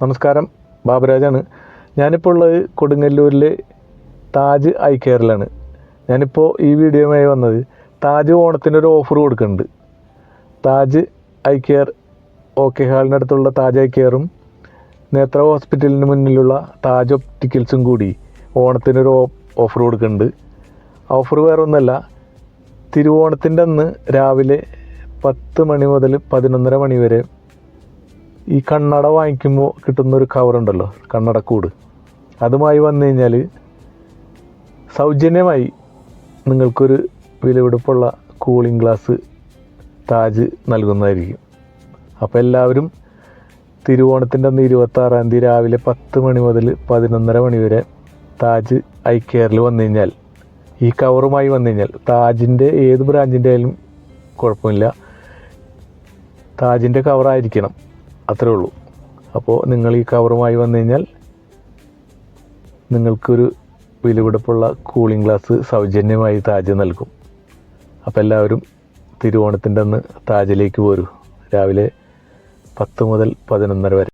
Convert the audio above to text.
നമസ്കാരം, ബാബുരാജാണ്. ഞാനിപ്പോൾ ഉള്ളത് കൊടുങ്ങല്ലൂരിലെ താജ് ഐ കെയറിലാണ്. ഞാനിപ്പോൾ ഈ വീഡിയോയുമായി വന്നത് താജ് ഓണത്തിനൊരു ഓഫർ കൊടുക്കുന്നുണ്ട്. താജ് ഐ കെയർ ഓക്കെ ഹാളിനടുത്തുള്ള താജ് ഐ കെയറും നേത്ര ഹോസ്പിറ്റലിന് മുന്നിലുള്ള താജ് ഒപ്റ്റിക്കൽസും കൂടി ഓണത്തിനൊരു ഓഫർ കൊടുക്കുന്നുണ്ട്. ഓഫർ വേറെ ഒന്നുമല്ല, തിരുവോണത്തിൻ്റെ അന്ന് രാവിലെ 10 മണി മുതൽ 11:30 മണി വരെ ഈ കണ്ണട വാങ്ങിക്കുമ്പോൾ കിട്ടുന്നൊരു കവറുണ്ടല്ലോ, കണ്ണടക്കൂട്, അതുമായി വന്നു കഴിഞ്ഞാൽ സൗജന്യമായി നിങ്ങൾക്കൊരു വിലപിടിപ്പുള്ള കൂളിംഗ് ഗ്ലാസ് താജ് നൽകുന്നതായിരിക്കും. അപ്പോൾ എല്ലാവരും തിരുവോണത്തിൻ്റെ അന്ന് 26-ാം തീയതി രാവിലെ 10 മണി മുതൽ 11:30 മണി വരെ താജ് ഐ കെയറിൽ വന്നു കഴിഞ്ഞാൽ, ഈ കവറുമായി വന്നു കഴിഞ്ഞാൽ, താജിൻ്റെ ഏത് ബ്രാഞ്ചിൻ്റെ ആയാലും കുഴപ്പമില്ല, താജിൻ്റെ കവറായിരിക്കണം, അത്രേ ഉള്ളൂ. അപ്പോൾ നിങ്ങൾ ഈ കവറുമായി വന്നു കഴിഞ്ഞാൽ നിങ്ങൾക്കൊരു വിലപിടിപ്പുള്ള കൂളിംഗ് ഗ്ലാസ് സൗജന്യമായി താജ് നൽകും. അപ്പോൾ എല്ലാവരും തിരുവോണത്തിൻ്റെ അന്ന് താജിലേക്ക് പോരൂ, രാവിലെ 10 മുതൽ 11:30 വരെ.